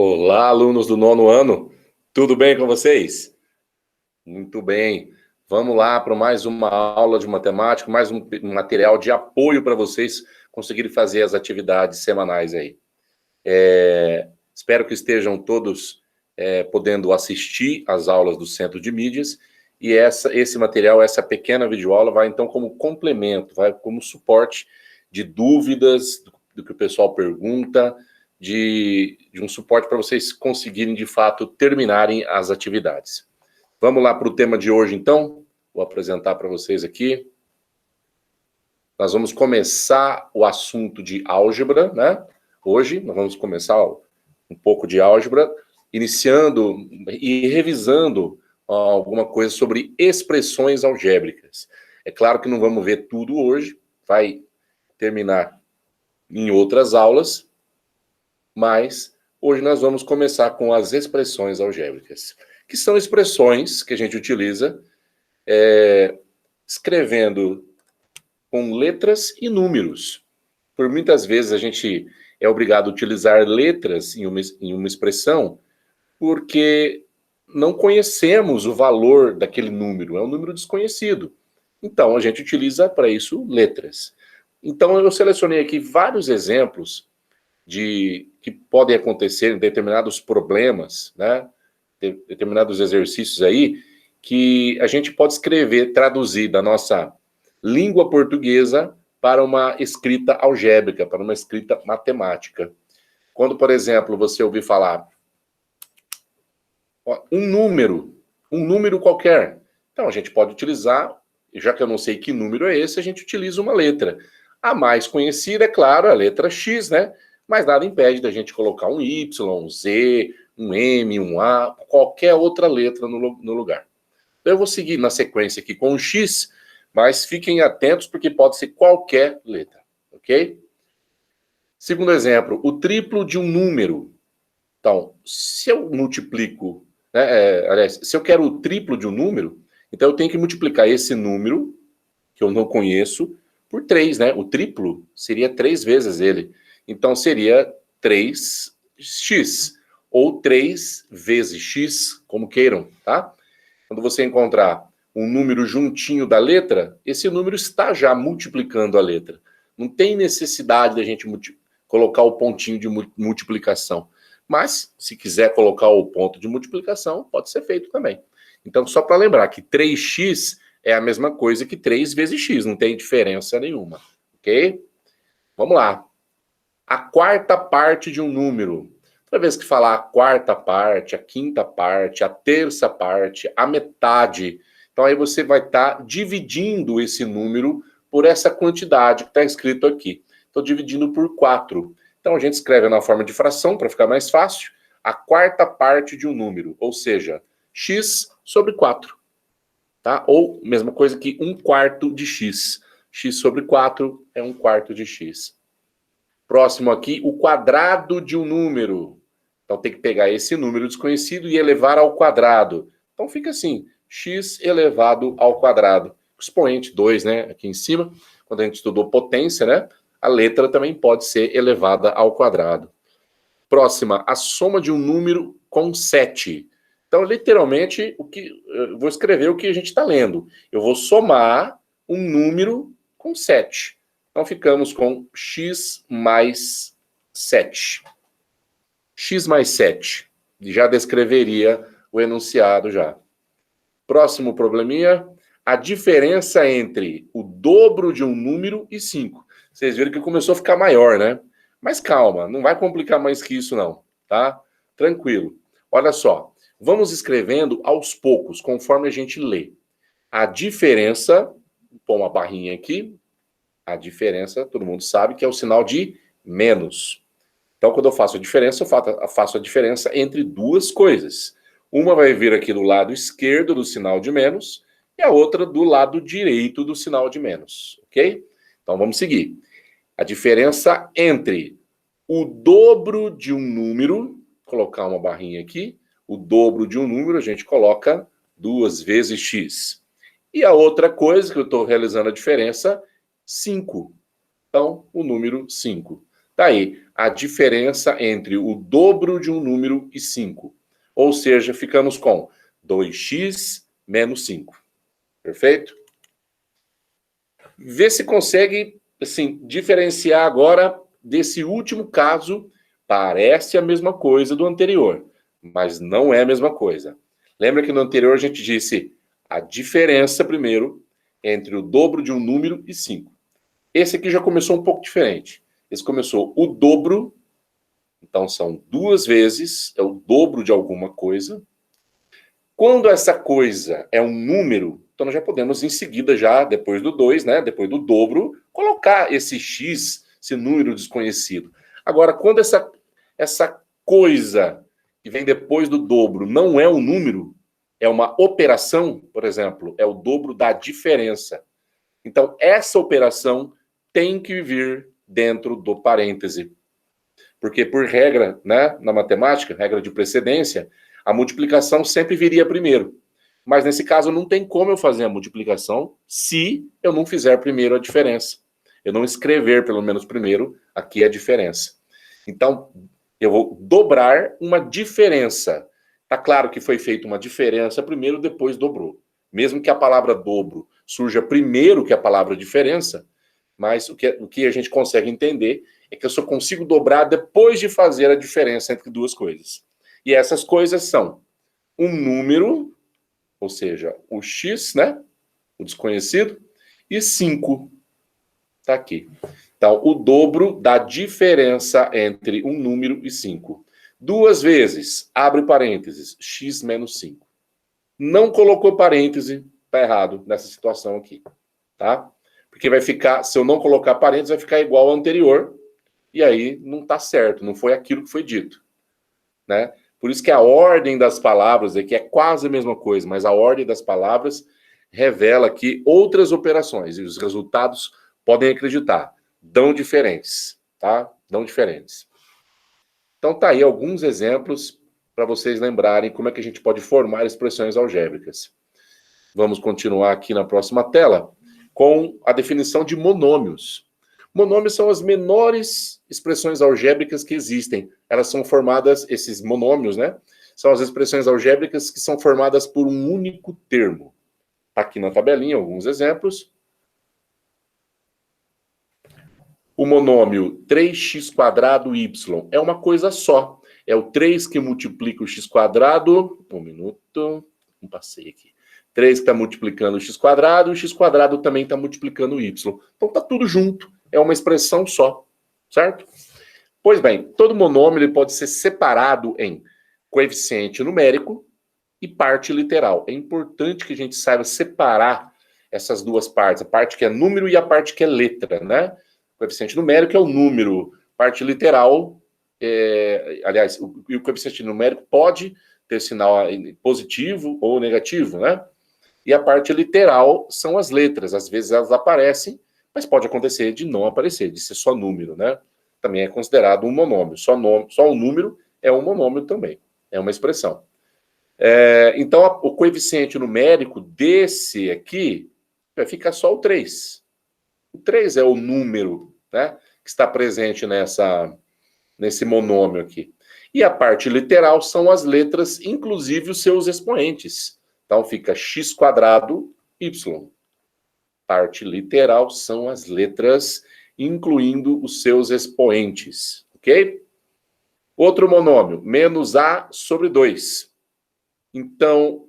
Olá, alunos do nono ano, tudo bem com vocês? Muito bem, vamos lá para mais uma aula de matemática, mais um material de apoio para vocês conseguirem fazer as atividades semanais aí. Espero que estejam todos podendo assistir às aulas do Centro de Mídias, e esse material, essa pequena videoaula vai então como complemento, vai como suporte de dúvidas, do que o pessoal pergunta, de um suporte para vocês conseguirem, de fato, terminarem as atividades. Vamos lá para o tema de hoje, então? Vou apresentar para vocês aqui. Nós vamos começar o assunto de álgebra, né? Hoje, nós vamos começar um pouco de álgebra, iniciando e revisando alguma coisa sobre expressões algébricas. É claro que não vamos ver tudo hoje, vai terminar em outras aulas, mas hoje nós vamos começar com as expressões algébricas, que são expressões que a gente utiliza escrevendo com letras e números. Por muitas vezes a gente é obrigado a utilizar letras em uma expressão porque não conhecemos o valor daquele número, é um número desconhecido. Então a gente utiliza para isso letras. Então eu selecionei aqui vários exemplos que podem acontecer em determinados problemas, né? Determinados exercícios aí, que a gente pode escrever, traduzir da nossa língua portuguesa para uma escrita algébrica, para uma escrita matemática. Quando, por exemplo, você ouvir falar um número qualquer, então a gente pode utilizar, já que eu não sei que número é esse, a gente utiliza uma letra. A mais conhecida, é claro, a letra X, né? Mas nada impede da gente colocar um Y, um Z, um M, um A, qualquer outra letra no lugar. Eu vou seguir na sequência aqui com o X, mas fiquem atentos porque pode ser qualquer letra, ok? Segundo exemplo, o triplo de um número. Então, se eu multiplico, né, aliás, se eu quero o triplo de um número, então eu tenho que multiplicar esse número, que eu não conheço, por 3, né? O triplo seria 3 vezes ele. Então, seria 3x, ou 3 vezes x, como queiram, tá? Quando você encontrar um número juntinho da letra, esse número está já multiplicando a letra. Não tem necessidade da gente colocar o pontinho de multiplicação. Mas, se quiser colocar o ponto de multiplicação, pode ser feito também. Então, só para lembrar que 3x é a mesma coisa que 3 vezes x, não tem diferença nenhuma, ok? Vamos lá. A quarta parte de um número. Toda vez que falar a quarta parte, a quinta parte, a terça parte, a metade, então aí você vai estar dividindo esse número por essa quantidade que está escrito aqui. Estou dividindo por 4. Então a gente escreve na forma de fração, para ficar mais fácil, a quarta parte de um número, ou seja, x sobre 4. Tá? Ou, mesma coisa que 1/4 de x. X sobre 4 é 1/4 de x. Próximo aqui, o quadrado de um número. Então tem que pegar esse número desconhecido e elevar ao quadrado. Então fica assim, x elevado ao quadrado. Expoente 2, né? Aqui em cima, quando a gente estudou potência, né? A letra também pode ser elevada ao quadrado. Próxima, a soma de um número com 7. Então, literalmente, eu vou escrever o que a gente está lendo. Eu vou somar um número com 7. Então, ficamos com x mais 7. X mais 7. Já descreveria o enunciado já. Próximo probleminha. A diferença entre o dobro de um número e 5. Vocês viram que começou a ficar maior, né? Mas calma, não vai complicar mais que isso não, tá? Tranquilo. Olha só, vamos escrevendo aos poucos, conforme a gente lê. A diferença, vou pôr uma barrinha aqui, a diferença, todo mundo sabe que é o sinal de menos. Então, quando eu faço a diferença, eu faço a diferença entre duas coisas. Uma vai vir aqui do lado esquerdo do sinal de menos, e a outra do lado direito do sinal de menos, ok? Então, vamos seguir. A diferença entre o dobro de um número, colocar uma barrinha aqui, o dobro de um número, a gente coloca 2 vezes x. E a outra coisa que eu estou realizando a diferença, 5. Então, o número 5. Tá aí a diferença entre o dobro de um número e 5. Ou seja, ficamos com 2x menos 5. Perfeito? Vê se consegue, assim, diferenciar agora desse último caso. Parece a mesma coisa do anterior, mas não é a mesma coisa. Lembra que no anterior a gente disse a diferença, primeiro, entre o dobro de um número e 5. Esse aqui já começou um pouco diferente. Esse começou o dobro, então são 2 vezes, é o dobro de alguma coisa. Quando essa coisa é um número, então nós já podemos em seguida, já depois do 2, né, depois do dobro, colocar esse x, esse número desconhecido. Agora, quando essa coisa que vem depois do dobro não é um número, é uma operação, por exemplo, é o dobro da diferença. Então, essa operação tem que vir dentro do parêntese. Porque, por regra, né, na matemática, regra de precedência, a multiplicação sempre viria primeiro. Mas, nesse caso, não tem como eu fazer a multiplicação se eu não fizer primeiro a diferença. Eu não escrever, pelo menos primeiro, aqui a diferença. Então, eu vou dobrar uma diferença. Tá claro que foi feita uma diferença primeiro, depois dobrou. Mesmo que a palavra dobro surja primeiro que a palavra diferença, mas o que a gente consegue entender é que eu só consigo dobrar depois de fazer a diferença entre duas coisas. E essas coisas são um número, ou seja, o x, né? O desconhecido, e 5. Está aqui. Então, o dobro da diferença entre um número e 5. 2 vezes, abre parênteses, x menos 5. Não colocou parêntese, está errado nessa situação aqui. Tá? Porque vai ficar, se eu não colocar parênteses, vai ficar igual ao anterior, e aí não está certo, não foi aquilo que foi dito. Né? Por isso que a ordem das palavras aqui é quase a mesma coisa, mas a ordem das palavras revela aqui outras operações, e os resultados, podem acreditar, dão diferentes, tá? Dão diferentes. Então tá aí alguns exemplos para vocês lembrarem como é que a gente pode formar expressões algébricas. Vamos continuar aqui na próxima tela com a definição de monômios. Monômios são as menores expressões algébricas que existem. Elas são formadas, esses monômios, né? São as expressões algébricas que são formadas por um único termo. Aqui na tabelinha, alguns exemplos. O monômio 3x² é uma coisa só. É o 3 que multiplica o x². Um minuto. Não passei aqui. 3 que está multiplicando o x², e o x² também está multiplicando o y. Então está tudo junto. É uma expressão só. Certo? Pois bem, todo monômio ele pode ser separado em coeficiente numérico e parte literal. É importante que a gente saiba separar essas duas partes. A parte que é número e a parte que é letra, né? Coeficiente numérico é o número, parte literal, aliás, o coeficiente numérico pode ter sinal positivo ou negativo, né? E a parte literal são as letras, às vezes elas aparecem, mas pode acontecer de não aparecer, de ser só número, né? Também é considerado um monômio, só o número é um monômio também, é uma expressão. Então, o coeficiente numérico desse aqui vai ficar só o 3. O 3 é o número, né, que está presente nesse monômio aqui. E a parte literal são as letras, inclusive os seus expoentes. Então fica x², y. Parte literal são as letras, incluindo os seus expoentes. Ok? Outro monômio, menos a sobre 2. Então,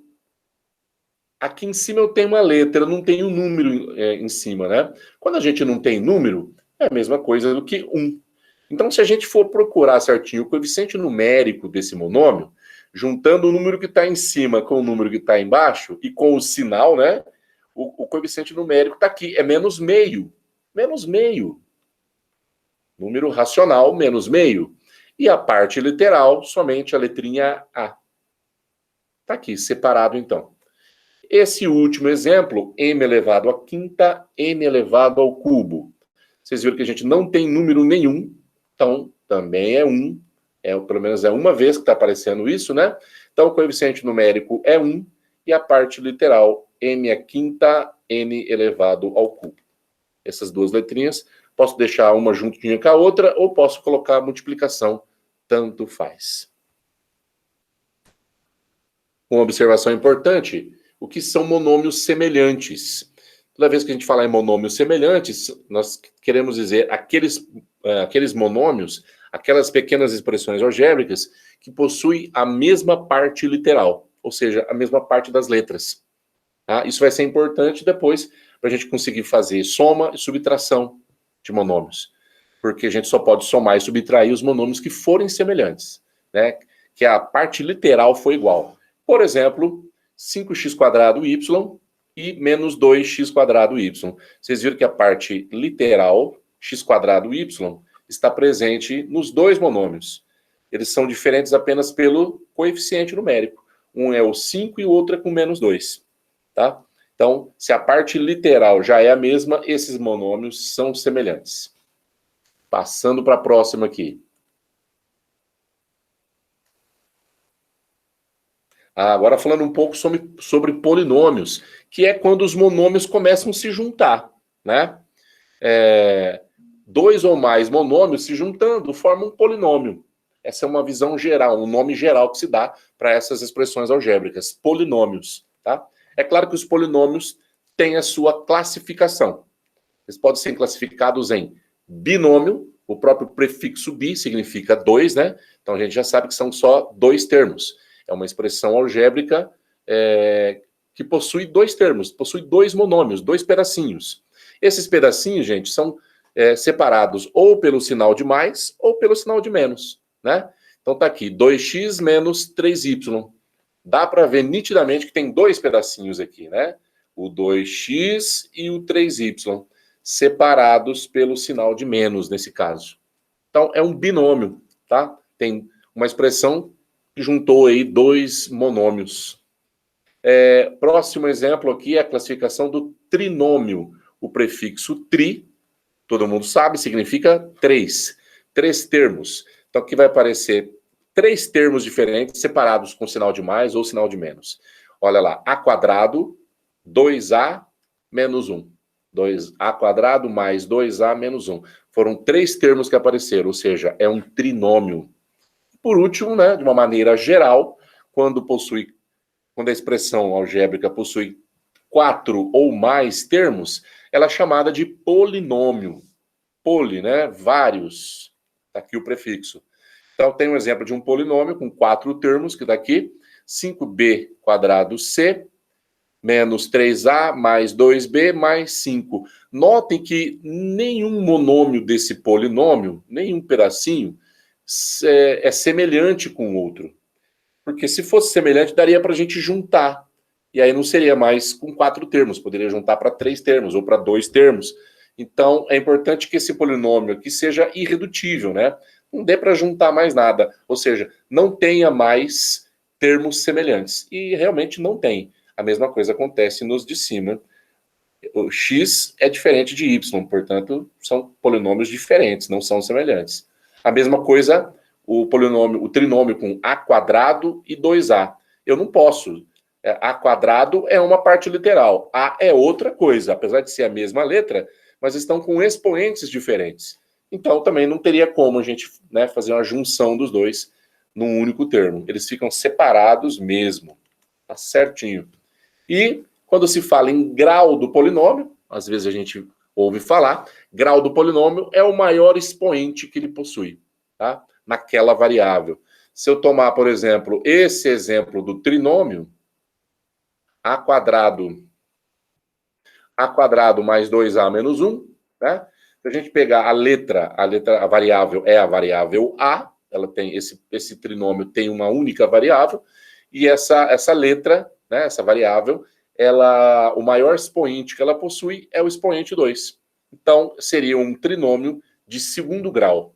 aqui em cima eu tenho uma letra, não tenho um número em cima, né? Quando a gente não tem número, é a mesma coisa do que 1. Então, se a gente for procurar certinho o coeficiente numérico desse monômio, juntando o número que está em cima com o número que está embaixo, e com o sinal, né? O coeficiente numérico está aqui, é menos meio. Menos meio. Número racional, menos meio. E a parte literal, somente a letrinha A. Está aqui, separado então. Esse último exemplo, m elevado à quinta, n elevado ao cubo. Vocês viram que a gente não tem número nenhum, então também é 1. Pelo menos é uma vez que está aparecendo isso, né? Então o coeficiente numérico é 1 e a parte literal, m à quinta, n elevado ao cubo. Essas duas letrinhas posso deixar uma juntinha com a outra, ou posso colocar multiplicação, tanto faz. Uma observação importante, o que são monômios semelhantes? Toda vez que a gente falar em monômios semelhantes, nós queremos dizer aqueles monômios, aquelas pequenas expressões algébricas que possuem a mesma parte literal, ou seja, a mesma parte das letras. Tá? Isso vai ser importante depois para a gente conseguir fazer soma e subtração de monômios, porque a gente só pode somar e subtrair os monômios que forem semelhantes, né? Que a parte literal foi igual. Por exemplo, 5x² y e menos 2x² y. Vocês viram que a parte literal, x² y, está presente nos dois monômios. Eles são diferentes apenas pelo coeficiente numérico. Um é o 5 e o outro é com menos 2. Tá? Então, se a parte literal já é a mesma, esses monômios são semelhantes. Passando para a próxima aqui. Agora falando um pouco sobre polinômios, que é quando os monômios começam a se juntar, né? Dois ou mais monômios se juntando formam um polinômio. Essa é uma visão geral, um nome geral que se dá para essas expressões algébricas, polinômios, tá? É claro que os polinômios têm a sua classificação. Eles podem ser classificados em binômio, o próprio prefixo bi significa dois, né? Então a gente já sabe que são só dois termos. É uma expressão algébrica que possui dois termos, possui dois monômios, dois pedacinhos. Esses pedacinhos, gente, são separados ou pelo sinal de mais ou pelo sinal de menos, né? Então tá aqui, 2x menos 3y. Dá para ver nitidamente que tem dois pedacinhos aqui, né? O 2x e o 3y, separados pelo sinal de menos, nesse caso. Então, é um binômio, tá? Tem uma expressão que juntou aí dois monômios. Próximo exemplo aqui é a classificação do trinômio. O prefixo tri, todo mundo sabe, significa três. Três termos. Então, aqui vai aparecer três termos diferentes, separados com sinal de mais ou sinal de menos. Olha lá, a², 2a menos 1. 2a² mais 2a menos 1. Foram três termos que apareceram, ou seja, é um trinômio. Por último, né, de uma maneira geral, quando a expressão algébrica possui 4 ou mais termos, ela é chamada de polinômio. Poli, né, vários. Está aqui o prefixo. Então, tem um exemplo de um polinômio com 4 termos, que está aqui, 5b²c menos 3a mais 2b mais 5. Notem que nenhum monômio desse polinômio, nenhum pedacinho, é semelhante com o outro. Porque se fosse semelhante, daria para a gente juntar. E aí não seria mais com 4 termos, poderia juntar para 3 termos ou para 2 termos. Então, é importante que esse polinômio aqui seja irredutível, né? Não dê para juntar mais nada. Ou seja, não tenha mais termos semelhantes. E realmente não tem. A mesma coisa acontece nos de cima. O x é diferente de y, portanto, são polinômios diferentes, não são semelhantes. A mesma coisa, o trinômio com a² e 2a. Eu não posso. A² é uma parte literal, a é outra coisa, apesar de ser a mesma letra, mas estão com expoentes diferentes. Então, também não teria como a gente, né, fazer uma junção dos dois num único termo. Eles ficam separados mesmo. Tá certinho. E quando se fala em grau do polinômio, às vezes a gente ouve falar, grau do polinômio é o maior expoente que ele possui, tá? Naquela variável. Se eu tomar, por exemplo, esse exemplo do trinômio, a² mais 2a menos 1, né? Se a gente pegar a variável é a variável a, ela tem esse trinômio tem uma única variável, e essa letra, né, essa variável, o maior expoente que ela possui é o expoente 2. Então, seria um trinômio de segundo grau.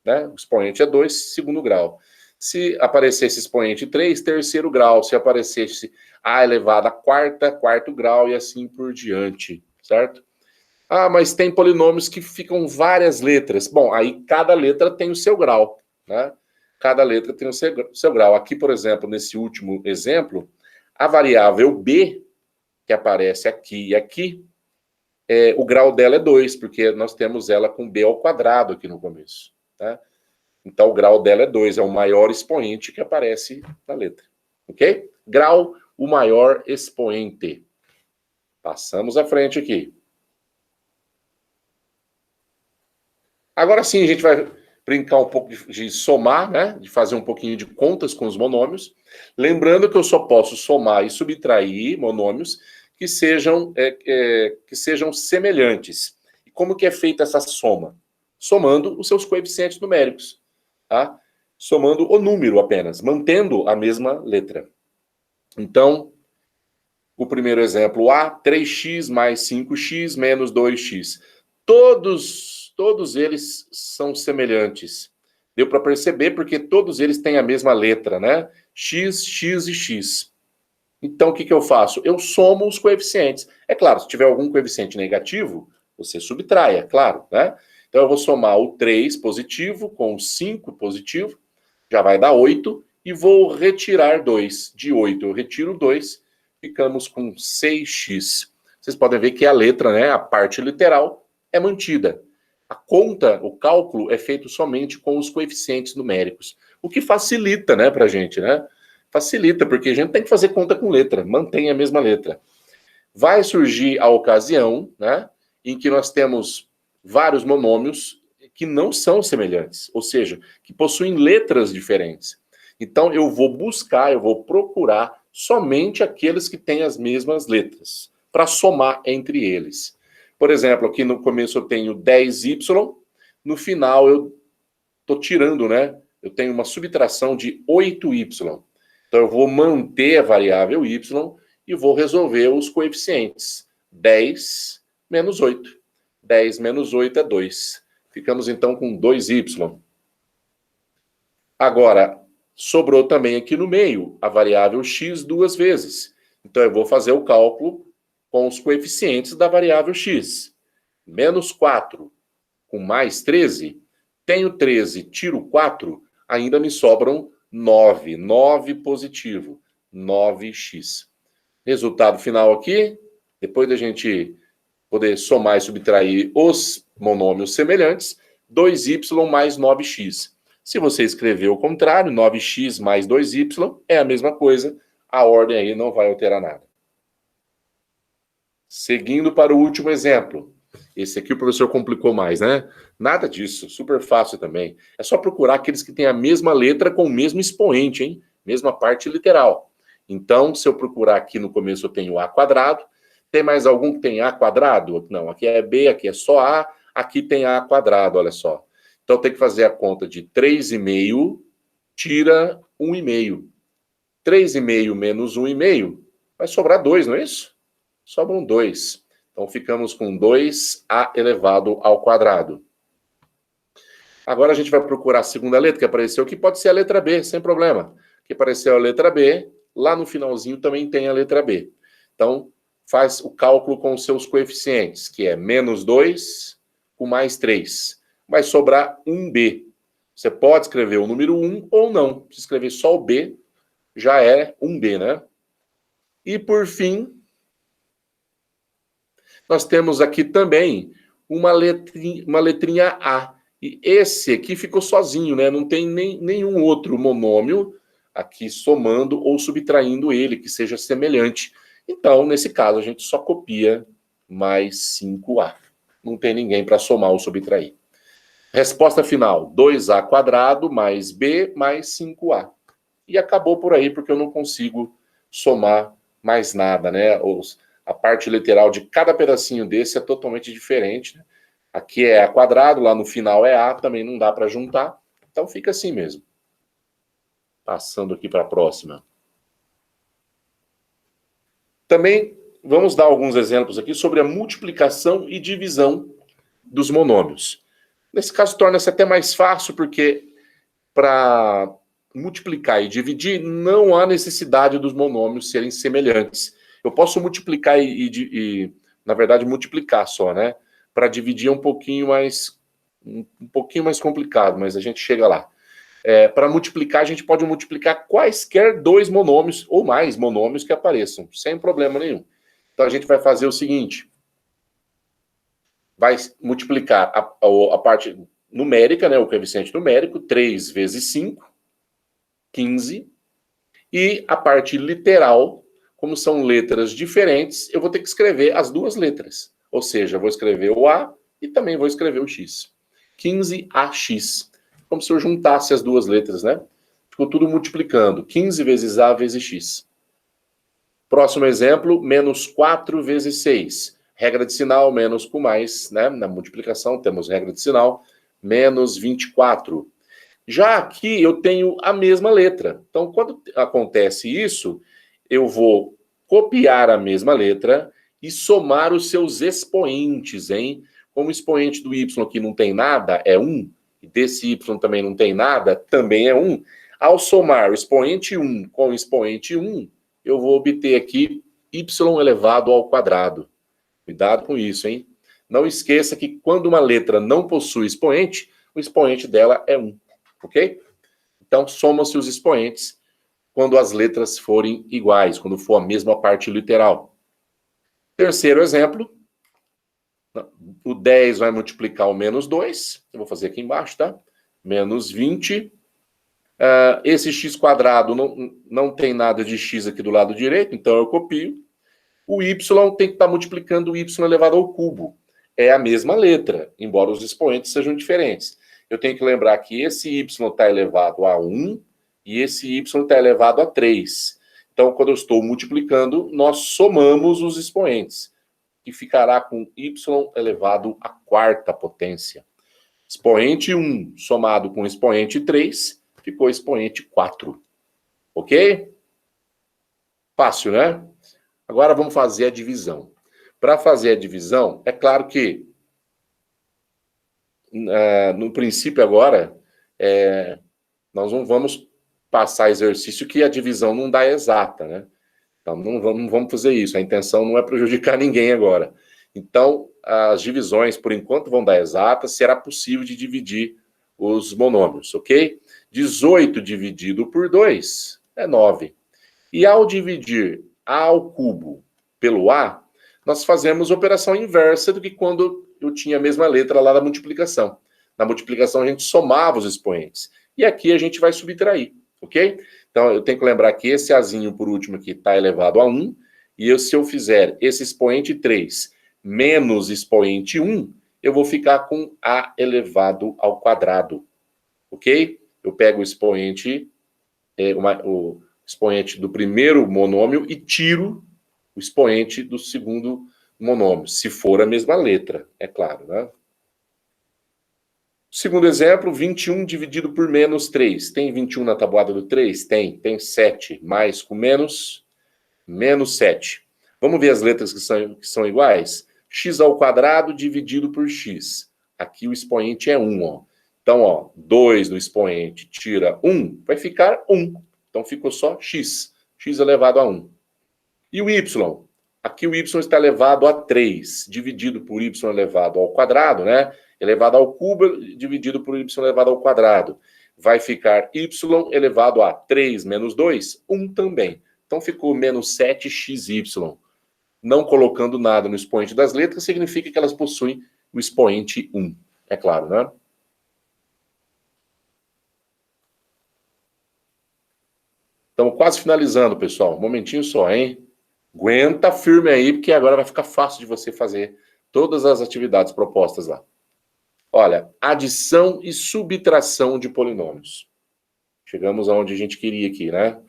Né? O expoente é 2, segundo grau. Se aparecesse expoente 3, terceiro grau. Se aparecesse a elevado a quarto grau e assim por diante, certo? Ah, mas tem polinômios que ficam várias letras. Bom, aí cada letra tem o seu grau, né? Cada letra tem o seu grau. Aqui, por exemplo, nesse último exemplo, a variável b, que aparece aqui e aqui, o grau dela é 2, porque nós temos ela com b ao quadrado aqui no começo. Tá? Então, o grau dela é 2, é o maior expoente que aparece na letra. Ok? Grau, o maior expoente. Passamos à frente aqui. Agora sim, a gente vai brincar um pouco de somar, né? De fazer um pouquinho de contas com os monômios. Lembrando que eu só posso somar e subtrair monômios que sejam semelhantes. E como que é feita essa soma? Somando os seus coeficientes numéricos. Tá? Somando o número apenas, mantendo a mesma letra. Então, o primeiro exemplo, A, 3x mais 5x menos 2x. Todos eles são semelhantes. Deu para perceber porque todos eles têm a mesma letra, né? X, x e x. Então, o que eu faço? Eu somo os coeficientes. É claro, se tiver algum coeficiente negativo, você subtrai, é claro, né? Então, eu vou somar o 3 positivo com o 5 positivo, já vai dar 8, e vou retirar 2. De 8 eu retiro 2, ficamos com 6x. Vocês podem ver que a letra, né, a parte literal, é mantida. A conta, o cálculo é feito somente com os coeficientes numéricos, o que facilita, né, para a gente, né? Facilita, porque a gente tem que fazer conta com letra, mantém a mesma letra. Vai surgir a ocasião, né, em que nós temos vários monômios que não são semelhantes, ou seja, que possuem letras diferentes. Então, eu vou procurar somente aqueles que têm as mesmas letras, para somar entre eles. Por exemplo, aqui no começo eu tenho 10y, no final eu estou tirando, né? Eu tenho uma subtração de 8y. Então, eu vou manter a variável y e vou resolver os coeficientes. 10 menos 8. 10 menos 8 é 2. Ficamos, então, com 2y. Agora, sobrou também aqui no meio a variável x 2 vezes. Então, eu vou fazer o cálculo com os coeficientes da variável x. Menos 4 com mais 13. Tenho 13, tiro 4, ainda me sobram 9. 9 positivo. 9x. Resultado final aqui, depois da gente poder somar e subtrair os monômios semelhantes, 2y mais 9x. Se você escrever o contrário, 9x mais 2y é a mesma coisa, a ordem aí não vai alterar nada. Seguindo para o último exemplo. Esse aqui o professor complicou mais, né? Nada disso, super fácil também. É só procurar aqueles que têm a mesma letra com o mesmo expoente, hein? Mesma parte literal. Então, se eu procurar aqui no começo, eu tenho a quadrado. Tem mais algum que tem a quadrado? Não, aqui é b, aqui é só a, aqui tem a quadrado, olha só. Então, tem que fazer a conta de 3,5 tira 1,5. 3,5 menos 1,5 vai sobrar 2, não é isso? Sobram 2. Então, ficamos com 2a elevado ao quadrado. Agora, a gente vai procurar a segunda letra que apareceu, que pode ser a letra B, sem problema. Que apareceu a letra B, lá no finalzinho também tem a letra B. Então, faz o cálculo com os seus coeficientes, que é menos 2 com mais 3. Vai sobrar 1b. Você pode escrever o número 1 ou não. Se escrever só o b, já é 1b, né? E, por fim, nós temos aqui também uma letrinha A. E esse aqui ficou sozinho, né? Não tem nenhum outro monômio aqui somando ou subtraindo ele, que seja semelhante. Então, nesse caso, a gente só copia mais 5a. Não tem ninguém para somar ou subtrair. Resposta final, 2a quadrado mais b mais 5a. E acabou por aí, porque eu não consigo somar mais nada, né? A parte literal de cada pedacinho desse é totalmente diferente, né? Aqui é a quadrado, lá no final é a, também não dá para juntar. Então fica assim mesmo. Passando aqui para a próxima. Também vamos dar alguns exemplos aqui sobre a multiplicação e divisão dos monômios. Nesse caso torna-se até mais fácil, porque para multiplicar e dividir não há necessidade dos monômios serem semelhantes. Eu posso multiplicar na verdade, multiplicar só, né? Para dividir é um pouquinho mais complicado, mas a gente chega lá. Para multiplicar, a gente pode multiplicar quaisquer dois monômios ou mais monômios que apareçam, sem problema nenhum. Então, a gente vai fazer o seguinte. vai multiplicar a parte numérica, né, o coeficiente numérico, 3 vezes 5, 15, e a parte literal, como são letras diferentes, eu vou ter que escrever as duas letras. Ou seja, eu vou escrever o A e também vou escrever o X. 15AX. Como se eu juntasse as duas letras, né? Ficou tudo multiplicando. 15 vezes A vezes X. Próximo exemplo, menos 4 vezes 6. Regra de sinal, menos com mais, né? Na multiplicação temos regra de sinal, menos 24. Já aqui eu tenho a mesma letra. Então, quando acontece isso, eu vou copiar a mesma letra e somar os seus expoentes, hein? Como o expoente do y aqui não tem nada, é 1, e desse y também não tem nada, também é 1. Ao somar o expoente 1 com o expoente 1, eu vou obter aqui y elevado ao quadrado. Cuidado com isso, hein? Não esqueça que quando uma letra não possui expoente, o expoente dela é 1. Ok? Então, soma-se os expoentes quando as letras forem iguais, quando for a mesma parte literal. Terceiro exemplo, o 10 vai multiplicar o menos 2, eu vou fazer aqui embaixo, tá? Menos 20. Esse x quadrado não tem nada de x aqui do lado direito, então eu copio. O y tem que estar multiplicando o y elevado ao cubo. É a mesma letra, embora os expoentes sejam diferentes. Eu tenho que lembrar que esse y está elevado a 1 e esse y está elevado a 3. Então, quando eu estou multiplicando, nós somamos os expoentes, que ficará com y elevado à quarta potência. Expoente 1 somado com expoente 3, ficou expoente 4. Ok? Fácil, né? Agora vamos fazer a divisão. Para fazer a divisão, é claro que no princípio agora, nós não vamos passar exercício que a divisão não dá exata, né? Então não vamos fazer isso, a intenção não é prejudicar ninguém agora. Então, as divisões, por enquanto, vão dar exatas, será possível de dividir os monômios, ok? 18 dividido por 2 é 9. E ao dividir A ao cubo pelo A, nós fazemos a operação inversa do que quando eu tinha a mesma letra lá da multiplicação. Na multiplicação a gente somava os expoentes. E aqui a gente vai subtrair, ok? Então eu tenho que lembrar que esse Azinho por último aqui está elevado a 1. E se eu fizer esse expoente 3 menos expoente 1, eu vou ficar com A elevado ao quadrado, ok? Eu pego o expoente, o expoente do primeiro monômio e tiro o expoente do segundo monômio, se for a mesma letra, é claro, né? Segundo exemplo, 21 dividido por menos 3. Tem 21 na tabuada do 3? Tem. Tem 7. Mais com menos 7. Vamos ver as letras que são iguais? X ao quadrado dividido por x. Aqui o expoente é 1, ó. Então, ó, 2 no expoente tira 1, vai ficar 1. Então, ficou só x. X elevado a 1. E o y? Aqui o y está elevado a 3, dividido por y elevado ao quadrado, né? Elevado ao cubo, dividido por y elevado ao quadrado. Vai ficar y elevado a 3 menos 2, 1 também. Então, ficou menos 7xy. Não colocando nada no expoente das letras, significa que elas possuem o expoente 1. É claro, né? Estamos quase finalizando, pessoal. Um momentinho só, hein? Aguenta firme aí, porque agora vai ficar fácil de você fazer todas as atividades propostas lá. Olha, adição e subtração de polinômios. Chegamos aonde a gente queria aqui, né?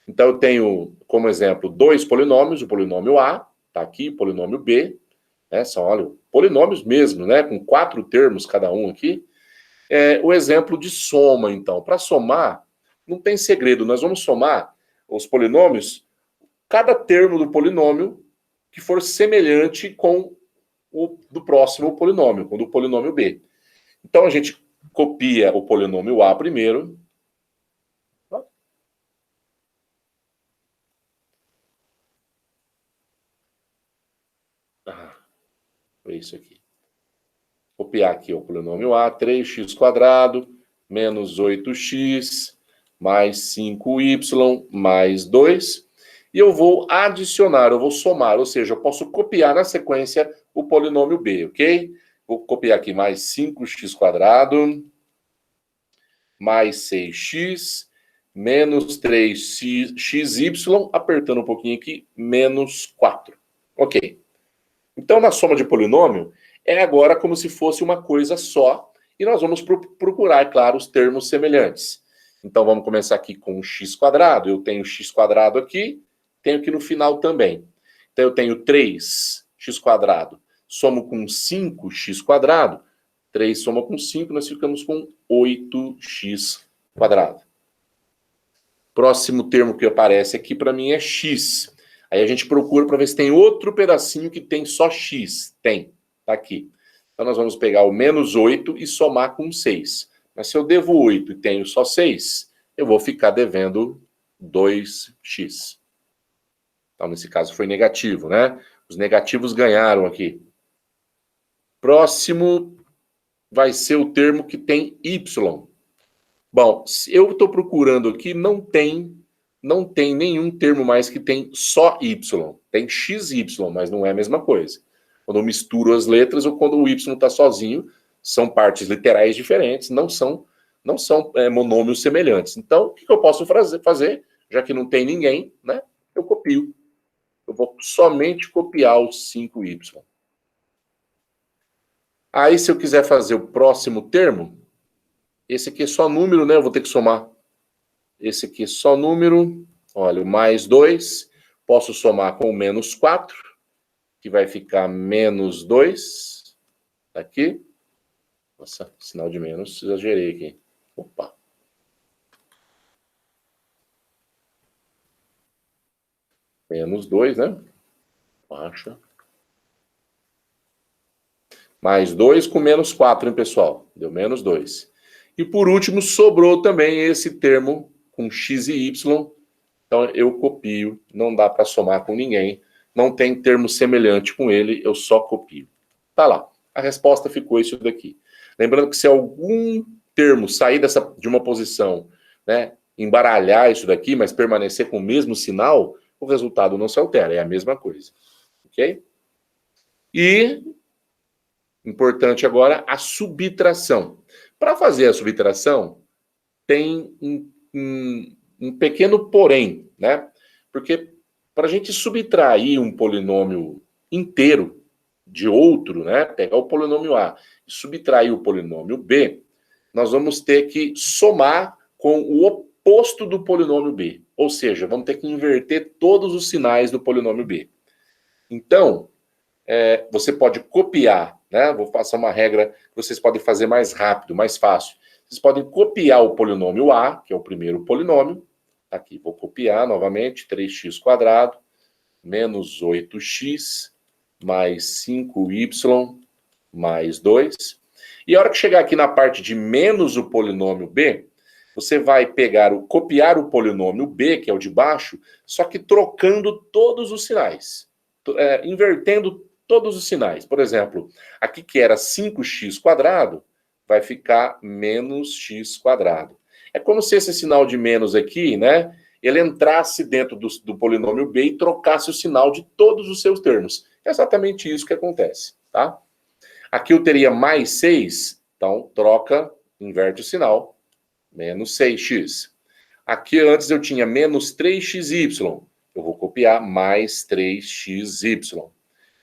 Então, eu tenho, como exemplo, 2 polinômios. O polinômio A, está aqui, o polinômio B. Né? São, olha, polinômios mesmo, né? Com 4 termos cada um aqui. O exemplo de soma, então. Para somar, não tem segredo. Nós vamos somar os polinômios, cada termo do polinômio que for semelhante com o do próximo polinômio, com o do polinômio B. Então, a gente copia o polinômio A primeiro. Foi isso aqui. Copiar aqui o polinômio A, 3x² menos 8x mais 5y mais 2. E eu vou adicionar, eu vou somar, ou seja, eu posso copiar na sequência o polinômio B, ok? Vou copiar aqui mais 5x², mais 6x, menos 3xy, apertando um pouquinho aqui, menos 4. Ok. Então, na soma de polinômio, é agora como se fosse uma coisa só, e nós vamos procurar, é claro, os termos semelhantes. Então, vamos começar aqui com x². Eu tenho x² aqui, tenho aqui no final também. Então, eu tenho 3x², somo com 5x², 3 soma com 5, nós ficamos com 8x². Próximo termo que aparece aqui para mim é x. Aí a gente procura para ver se tem outro pedacinho que tem só x. Tem, tá aqui. Então nós vamos pegar o menos 8 e somar com 6. Mas se eu devo 8 e tenho só 6, eu vou ficar devendo 2x. Então nesse caso foi negativo, né? Os negativos ganharam aqui. Próximo vai ser o termo que tem y. Bom, se eu estou procurando aqui, não tem nenhum termo mais que tem só y. Tem xy, mas não é a mesma coisa. Quando eu misturo as letras ou quando o y está sozinho, são partes literais diferentes, não são monômios semelhantes. Então, o que eu posso fazer? Já que não tem ninguém, né? Eu copio. Eu vou somente copiar o 5y. Aí, se eu quiser fazer o próximo termo, esse aqui é só número, né? Eu vou ter que somar. Esse aqui é só número. Olha, o mais 2. Posso somar com o menos 4, que vai ficar menos 2. Tá aqui. Nossa, sinal de menos, exagerei aqui. Opa. Menos 2, né? Baixa. Mais 2 com menos 4, hein, pessoal? Deu menos 2. E por último, sobrou também esse termo com x e y. Então eu copio, não dá para somar com ninguém. Não tem termo semelhante com ele, eu só copio. Tá lá. A resposta ficou isso daqui. Lembrando que se algum termo sair de uma posição, né, embaralhar isso daqui, mas permanecer com o mesmo sinal, o resultado não se altera, é a mesma coisa. Ok? E, importante agora, a subtração. Para fazer a subtração, tem um pequeno porém, né? Porque para a gente subtrair um polinômio inteiro de outro, né? Pegar o polinômio A e subtrair o polinômio B, nós vamos ter que somar com o oposto do polinômio B. Ou seja, vamos ter que inverter todos os sinais do polinômio B. Então, você pode copiar, né? Vou passar uma regra que vocês podem fazer mais rápido, mais fácil. Vocês podem copiar o polinômio A, que é o primeiro polinômio. Aqui, vou copiar novamente, 3x² menos 8x mais 5y mais 2. E a hora que chegar aqui na parte de menos o polinômio B, você vai copiar o polinômio B, que é o de baixo, só que trocando todos os sinais. Invertendo todos os sinais. Por exemplo, aqui que era 5x², vai ficar menos x². É como se esse sinal de menos aqui, né, ele entrasse dentro do polinômio B e trocasse o sinal de todos os seus termos. É exatamente isso que acontece, tá? Aqui eu teria mais 6, então inverte o sinal, menos 6x. Aqui antes eu tinha menos 3xy, eu vou copiar mais 3xy.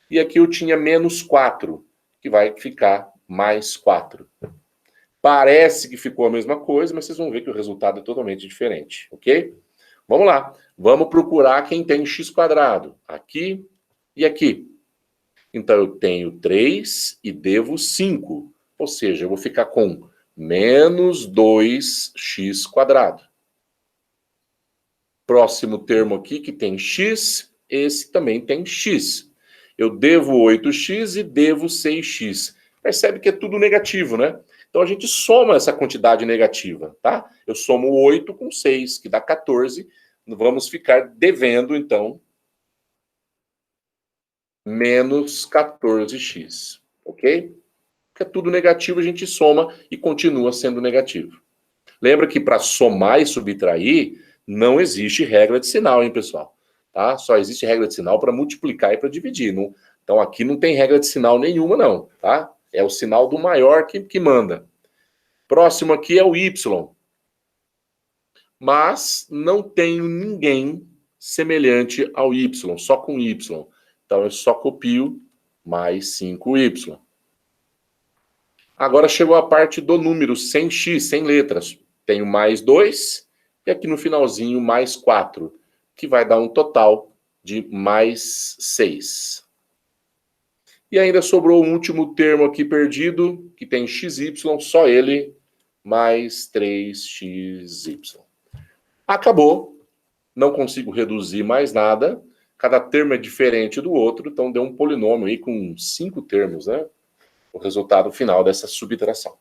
E aqui eu tinha menos 4, que vai ficar mais 4. Parece que ficou a mesma coisa, mas vocês vão ver que o resultado é totalmente diferente, ok? Vamos lá. Vamos procurar quem tem x². Aqui e aqui. Então, eu tenho 3 e devo 5. Ou seja, eu vou ficar com menos 2x². Próximo termo aqui que tem x, esse também tem x. Eu devo 8x e devo 6x. Percebe que é tudo negativo, né? Então, a gente soma essa quantidade negativa, tá? Eu somo 8 com 6, que dá 14. Vamos ficar devendo, então, menos 14x, ok? Porque é tudo negativo, a gente soma e continua sendo negativo. Lembra que para somar e subtrair, não existe regra de sinal, hein, pessoal? Tá? Só existe regra de sinal para multiplicar e para dividir. Não... Então, aqui não tem regra de sinal nenhuma, não, tá? É o sinal do maior que manda. Próximo aqui é o Y. Mas não tenho ninguém semelhante ao Y, só com Y. Então eu só copio mais 5Y. Agora chegou a parte do número sem X, sem letras. Tenho mais 2 e aqui no finalzinho mais 4, que vai dar um total de mais 6. E ainda sobrou o último termo aqui perdido, que tem XY, só ele, mais 3XY. Acabou. Não consigo reduzir mais nada. Cada termo é diferente do outro, então deu um polinômio aí com 5 termos, né? O resultado final dessa subtração.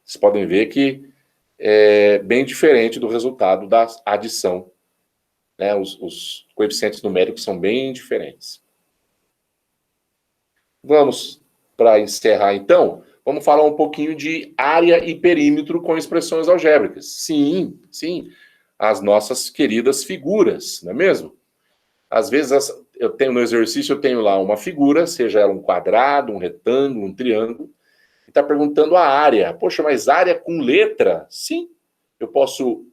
Vocês podem ver que é bem diferente do resultado da adição, né? Os coeficientes numéricos são bem diferentes. Vamos, para encerrar então, vamos falar um pouquinho de área e perímetro com expressões algébricas. Sim, sim, as nossas queridas figuras, não é mesmo? Às vezes eu tenho no exercício, eu tenho lá uma figura, seja ela um quadrado, um retângulo, um triângulo, e está perguntando a área. Poxa, mas área com letra? Sim, eu posso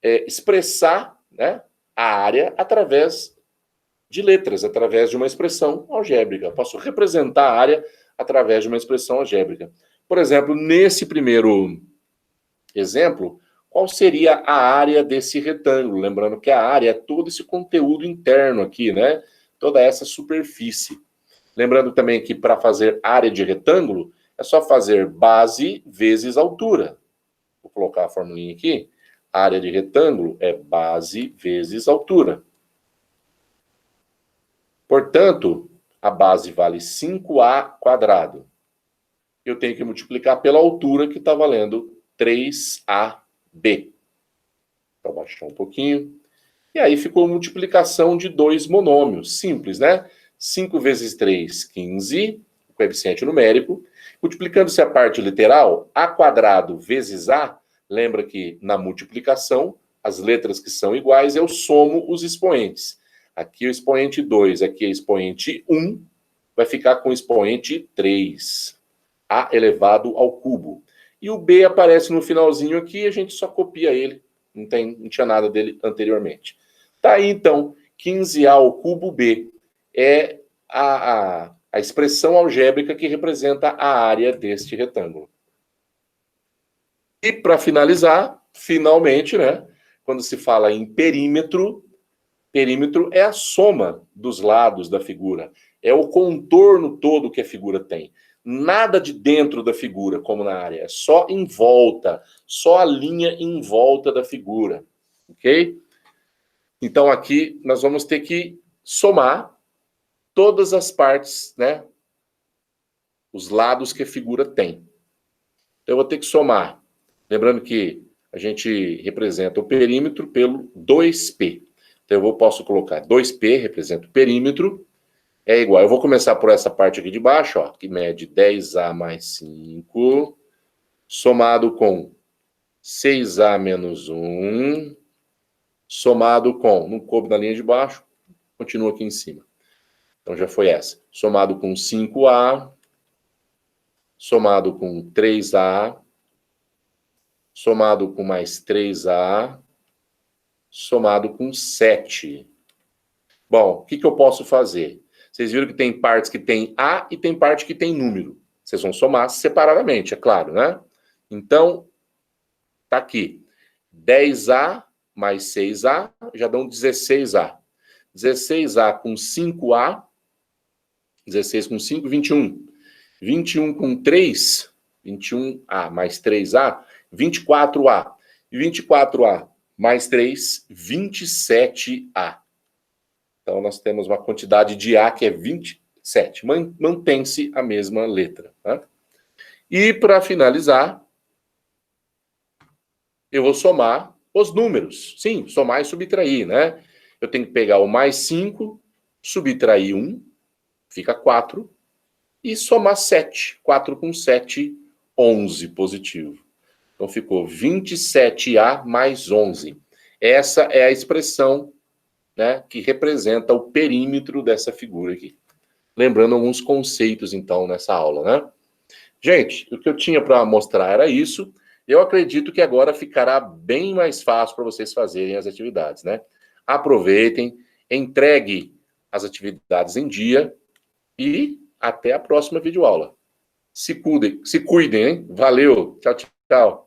expressar, né, a área através de letras, através de uma expressão algébrica. Eu posso representar a área através de uma expressão algébrica. Por exemplo, nesse primeiro exemplo, qual seria a área desse retângulo? Lembrando que a área é todo esse conteúdo interno aqui, né? Toda essa superfície. Lembrando também que para fazer área de retângulo, é só fazer base vezes altura. Vou colocar a formulinha aqui. A área de retângulo é base vezes altura. Portanto, a base vale 5A quadrado. Eu tenho que multiplicar pela altura, que está valendo 3AB. Vou baixar um pouquinho. E aí ficou a multiplicação de dois monômios. Simples, né? 5 vezes 3, 15, o coeficiente numérico. Multiplicando-se a parte literal, A quadrado vezes A, lembra que na multiplicação, as letras que são iguais, eu somo os expoentes. Aqui o expoente 2, aqui é expoente 1, vai ficar com o expoente 3. A elevado ao cubo. E o B aparece no finalzinho aqui, a gente só copia ele. Não tinha nada dele anteriormente. Tá aí, então, 15A ao cubo B é a expressão algébrica que representa a área deste retângulo. E para finalizar, finalmente, né, quando se fala em perímetro, perímetro é a soma dos lados da figura. É o contorno todo que a figura tem. Nada de dentro da figura, como na área. É só em volta. Só a linha em volta da figura. Ok? Então, aqui, nós vamos ter que somar todas as partes, né? Os lados que a figura tem. Então, eu vou ter que somar. Lembrando que a gente representa o perímetro pelo 2P. Então, eu posso colocar 2P, representa o perímetro, é igual. Eu vou começar por essa parte aqui de baixo, ó, que mede 10A mais 5, somado com 6A menos 1, somado com, não coube na linha de baixo, continua aqui em cima. Então, já foi essa. Somado com 5A, somado com 3A, somado com mais 3A, somado com 7. Bom, o que eu posso fazer? Vocês viram que tem partes que tem A e tem parte que tem número. Vocês vão somar separadamente, é claro, né? Então, tá aqui. 10A mais 6A já dão 16A. 16A com 5A, 16 com 5, 21. 21 com 3, 21A mais 3A, 24A. E 24A mais 3, 27A. Então, nós temos uma quantidade de A que é 27. Mantém-se a mesma letra. Tá? E, para finalizar, eu vou somar os números. Sim, somar e subtrair, né? Eu tenho que pegar o mais 5, subtrair 1, fica 4, e somar 7. 4 com 7, 11 positivo. Então, ficou 27A mais 11. Essa é a expressão, né, que representa o perímetro dessa figura aqui. Lembrando alguns conceitos, então, nessa aula, né? Gente, o que eu tinha para mostrar era isso. Eu acredito que agora ficará bem mais fácil para vocês fazerem as atividades, né? Aproveitem, entregue as atividades em dia e até a próxima videoaula. Se cuidem, hein? Valeu. Tchau, tchau.